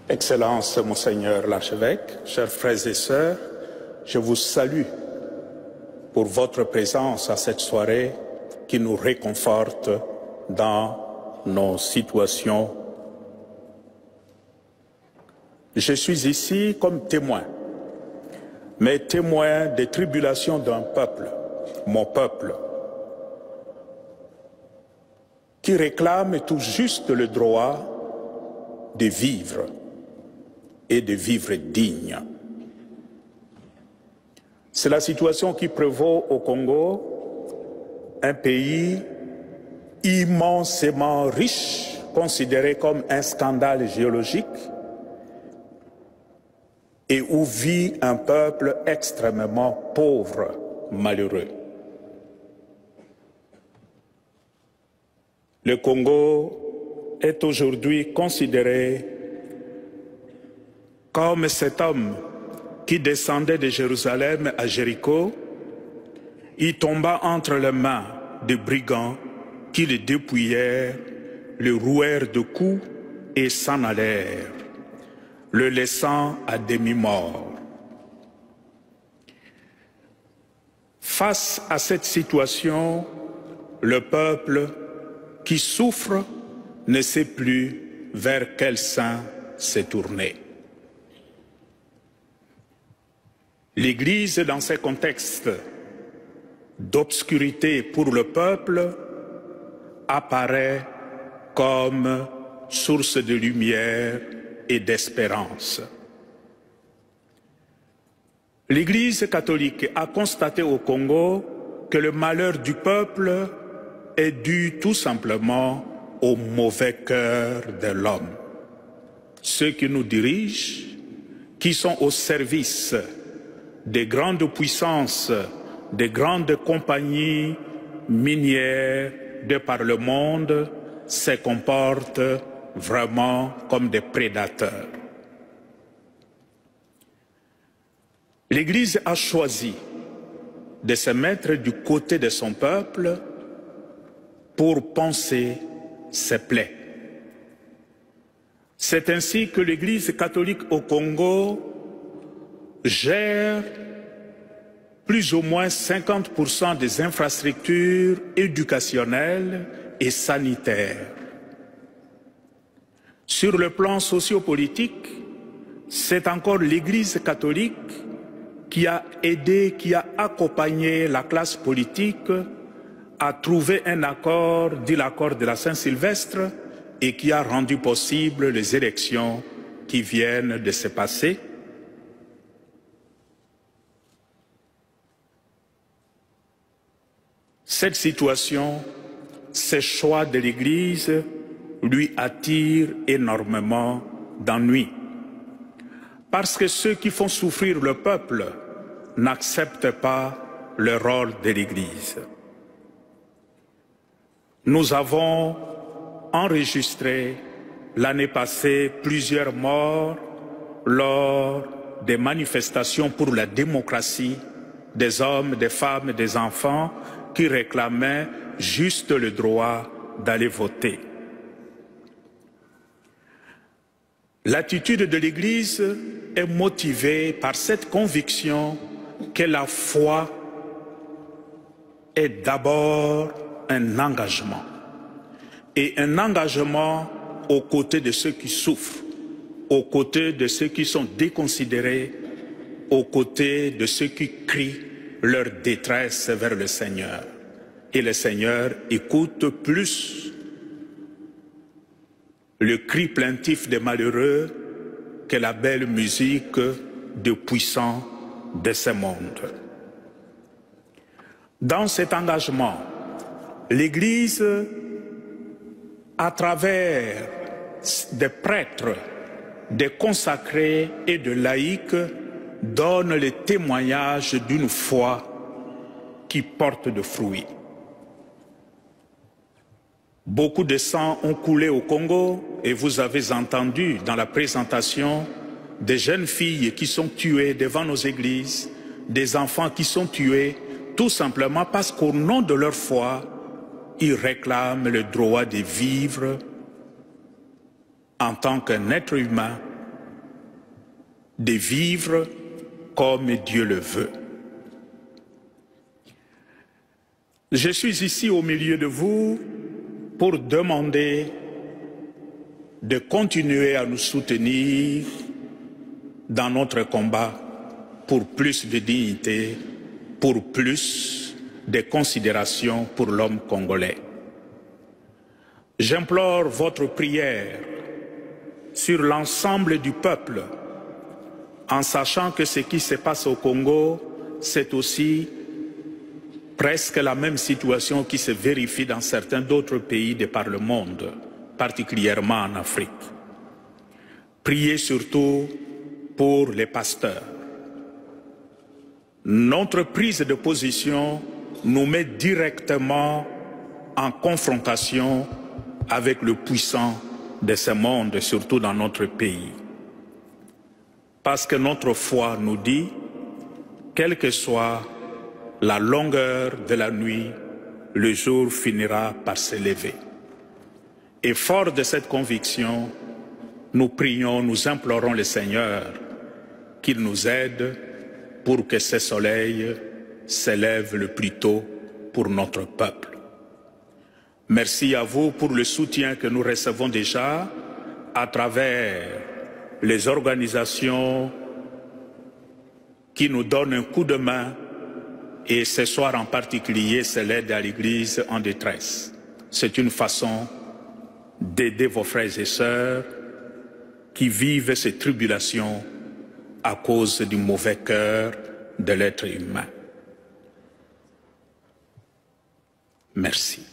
Excellences, Monseigneur l'archevêque, chers frères et sœurs, je vous salue pour votre présence à cette soirée qui nous réconforte dans nos situations. Je suis ici comme témoin, mais témoin des tribulations d'un peuple, mon peuple, qui réclame tout juste le droit de vivre et de vivre digne. C'est la situation qui prévaut au Congo, un pays immensément riche, considéré comme un scandale géologique, et où vit un peuple extrêmement pauvre, malheureux. Le Congo est aujourd'hui considéré comme cet homme qui descendait de Jérusalem à Jéricho, il tomba entre les mains de brigands qui le dépouillèrent, le rouèrent de coups et s'en allèrent, le laissant à demi-mort. Face à cette situation, le peuple qui souffre ne sait plus vers quel saint se tourner. L'Église, dans ces contextes d'obscurité pour le peuple, apparaît comme source de lumière et d'espérance. L'Église catholique a constaté au Congo que le malheur du peuple est dû tout simplement au mauvais cœur de l'homme. Ceux qui nous dirigent, qui sont au service des grandes puissances, des grandes compagnies minières de par le monde, se comportent vraiment comme des prédateurs. L'Église a choisi de se mettre du côté de son peuple pour panser ses plaies. C'est ainsi que l'Église catholique au Congo gère plus ou moins 50% des infrastructures éducationnelles et sanitaires. Sur le plan sociopolitique, c'est encore l'Église catholique qui a aidé, qui a accompagné la classe politique à trouver un accord, dit l'accord de la Saint-Sylvestre, et qui a rendu possible les élections qui viennent de se passer. Cette situation, ces choix de l'Église lui attirent énormément d'ennuis. Parce que ceux qui font souffrir le peuple n'acceptent pas le rôle de l'Église. Nous avons enregistré l'année passée plusieurs morts lors des manifestations pour la démocratie des hommes, des femmes et des enfants qui réclamaient juste le droit d'aller voter. L'attitude de l'Église est motivée par cette conviction que la foi est d'abord un engagement, et un engagement aux côtés de ceux qui souffrent, aux côtés de ceux qui sont déconsidérés, aux côtés de ceux qui crient leur détresse vers le Seigneur. Et le Seigneur écoute plus le cri plaintif des malheureux que la belle musique des puissants de ce monde. Dans cet engagement, l'Église, à travers des prêtres, des consacrés et de laïcs, donne le témoignage d'une foi qui porte de fruits. Beaucoup de sang ont coulé au Congo et vous avez entendu dans la présentation des jeunes filles qui sont tuées devant nos églises, des enfants qui sont tués tout simplement parce qu'au nom de leur foi, ils réclament le droit de vivre en tant qu'un être humain de vivre comme Dieu le veut. Je suis ici au milieu de vous pour demander de continuer à nous soutenir dans notre combat pour plus de dignité, pour plus de considération pour l'homme congolais. J'implore votre prière sur l'ensemble du peuple, en sachant que ce qui se passe au Congo, c'est aussi presque la même situation qui se vérifie dans certains d'autres pays de par le monde, particulièrement en Afrique. Priez surtout pour les pasteurs. Notre prise de position nous met directement en confrontation avec le puissant de ce monde, surtout dans notre pays. Parce que notre foi nous dit, quelle que soit la longueur de la nuit, le jour finira par se lever. Et fort de cette conviction, nous prions, nous implorons le Seigneur qu'il nous aide pour que ce soleil s'élève le plus tôt pour notre peuple. Merci à vous pour le soutien que nous recevons déjà à travers les organisations qui nous donnent un coup de main, et ce soir en particulier, c'est l'aide à l'Église en détresse. C'est une façon d'aider vos frères et sœurs qui vivent ces tribulations à cause du mauvais cœur de l'être humain. Merci.